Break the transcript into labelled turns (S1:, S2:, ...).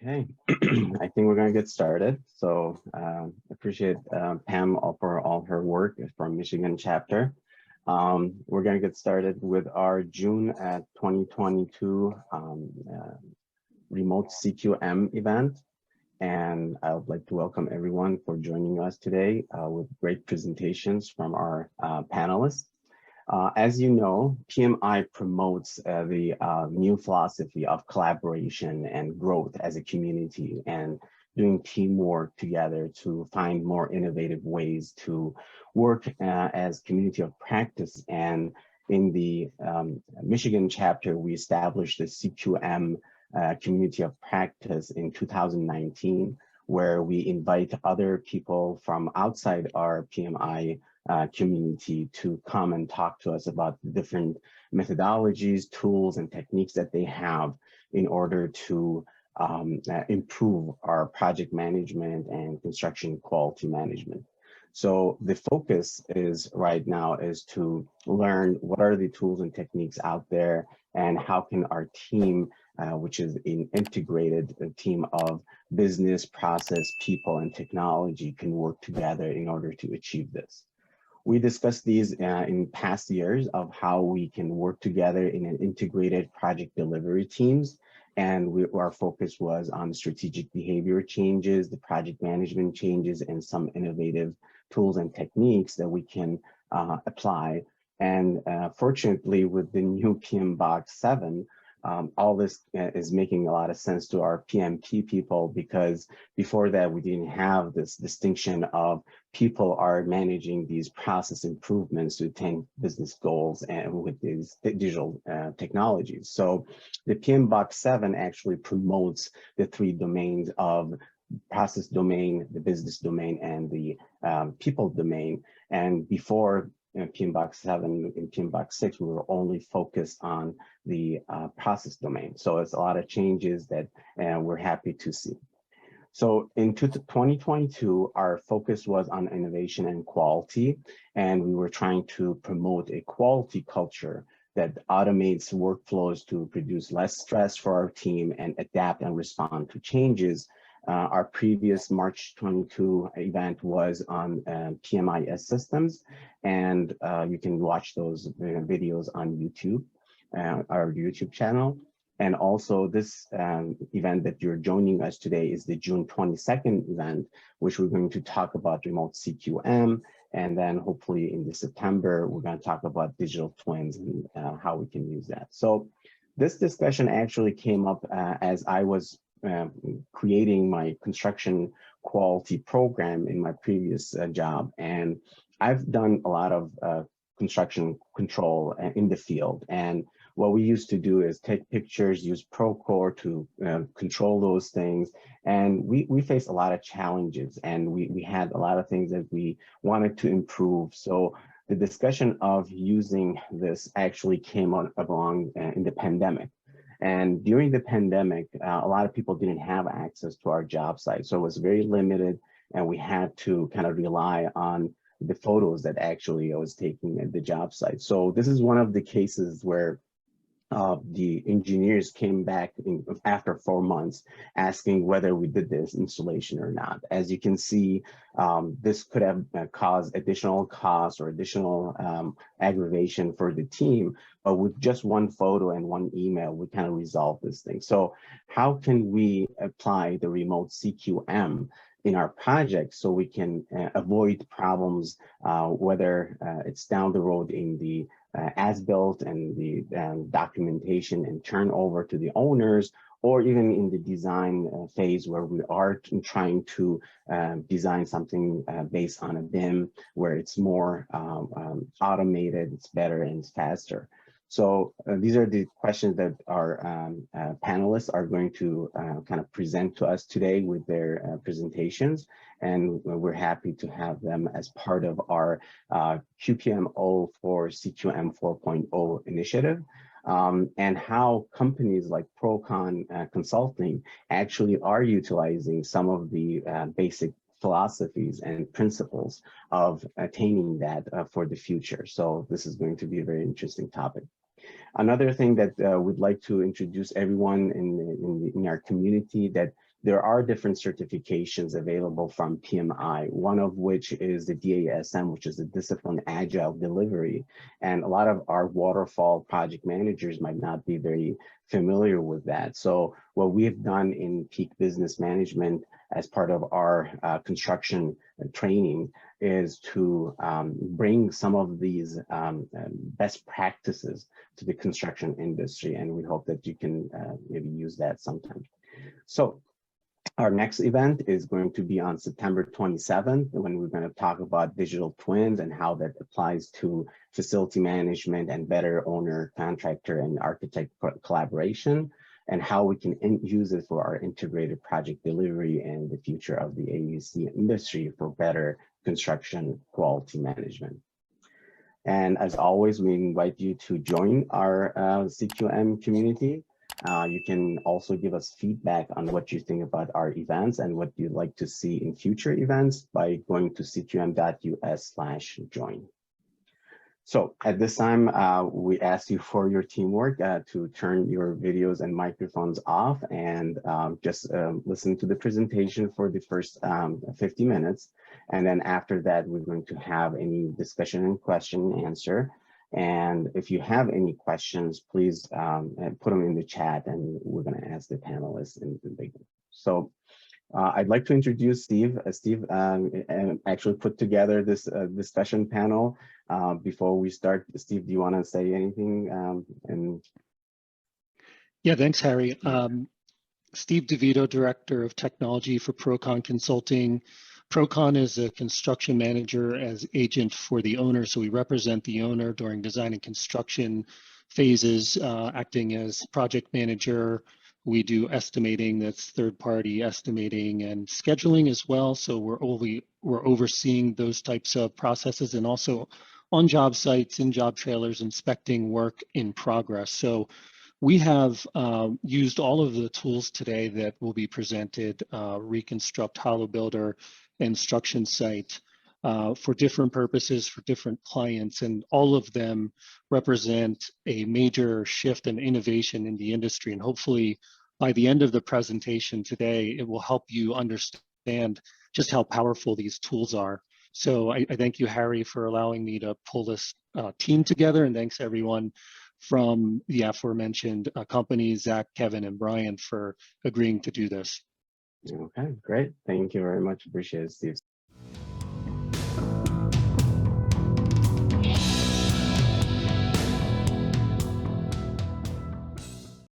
S1: Okay, I think we're going to get started. So appreciate Pam for all her work from Michigan chapter. We're going to get started with our June 2022 Remote CQM event. And I would like to welcome everyone for joining us today with great presentations from our panelists. As you know, PMI promotes the new philosophy of collaboration and growth as a community and doing teamwork together to find more innovative ways to work as community of practice. And in the Michigan chapter, we established the CQM Community of Practice in 2019, where we invite other people from outside our PMI community to come and talk to us about the different methodologies, tools, and techniques that they have in order to improve our project management and construction quality management. So the focus is right now is to learn what are the tools and techniques out there and how can our team, which is an integrated team of business, process, people, and technology can work together in order to achieve this. We discussed these in past years of how we can work together in an integrated project delivery teams. And our focus was on strategic behavior changes, the project management changes, and some innovative tools and techniques that we can apply. And fortunately, with the new PM Box 7, all this is making a lot of sense to our PMP people, because before that, we didn't have this distinction of people are managing these process improvements to attain business goals and with these digital technologies. So the PM Box 7 actually promotes the three domains of process domain, the business domain, and the people domain. And before PM Box 7 and PM Box 6, we were only focused on the process domain. So it's a lot of changes that we're happy to see. So in 2022, our focus was on innovation and quality, and we were trying to promote a quality culture that automates workflows to produce less stress for our team and adapt and respond to changes. Our previous March 22 event was on PMIS systems, and you can watch those videos on YouTube, our YouTube channel. And also this event that you're joining us today is the June 22nd event, which we're going to talk about remote CQM. And then hopefully in the September, we're going to talk about digital twins and how we can use that. So this discussion actually came up as I was creating my construction quality program in my previous job. And I've done a lot of construction control in the field. And what we used to do is take pictures, use Procore to control those things. And we faced a lot of challenges, and we had a lot of things that we wanted to improve. So the discussion of using this actually came along in the pandemic. And during the pandemic, a lot of people didn't have access to our job site. So it was very limited, and we had to kind of rely on the photos that actually I was taking at the job site. So this is one of the cases where the engineers came back after 4 months asking whether we did this installation or not. As you can see, this could have caused additional costs or additional aggravation for the team, but with just one photo and one email, we kind of resolved this thing. So how can we apply the remote CQM in our project so we can avoid problems, whether it's down the road in the as-built and the documentation and turnover to the owners, or even in the design phase where we are trying to design something based on a BIM where it's more automated, it's better and it's faster. So these are the questions that our panelists are going to kind of present to us today with their presentations. And we're happy to have them as part of our QPMO for CQM 4.0 initiative, and how companies like Procon Consulting actually are utilizing some of the basic philosophies and principles of attaining that for the future. So this is going to be a very interesting topic. Another thing that we'd like to introduce everyone in our community, that there are different certifications available from PMI, one of which is the DASM, which is the Discipline Agile Delivery. And a lot of our waterfall project managers might not be very familiar with that. So what we've done in Peak Business Management as part of our construction training is to bring some of these best practices to the construction industry, and we hope that you can maybe use that sometime. So our next event is going to be on September 27th, when we're going to talk about digital twins and how that applies to facility management and better owner, contractor, and architect collaboration, and how we can use it for our integrated project delivery and the future of the AEC industry for better construction quality management. And as always, we invite you to join our CQM community. You can also give us feedback on what you think about our events and what you'd like to see in future events by going to cqm.us/join. So at this time, we ask you for your teamwork to turn your videos and microphones off and just listen to the presentation for the first 50 minutes. And then after that, we're going to have any discussion and question and answer. And if you have any questions, please put them in the chat, and we're going to ask the panelists in the beginning. So I'd like to introduce Steve. Steve actually put together this discussion panel. Before we start, Steve, do you want to say anything?
S2: Yeah, thanks, Harry. Steve DeVito, Director of Technology for Procon Consulting. Procon is a construction manager as agent for the owner, so we represent the owner during design and construction phases, acting as project manager. We do estimating, that's third-party estimating, and scheduling as well. So we're overseeing those types of processes, and also on job sites, in job trailers, inspecting work in progress. So we have used all of the tools today that will be presented, Reconstruct, Hollow Builder, Instruction Site, for different purposes, for different clients, and all of them represent a major shift and innovation in the industry. And hopefully by the end of the presentation today, it will help you understand just how powerful these tools are. So I thank you, Harry, for allowing me to pull this team together, and thanks everyone from the aforementioned companies, Zach, Kevin, and Brian, for agreeing to do this.
S1: Okay, great. Thank you very much. Appreciate it, Steve.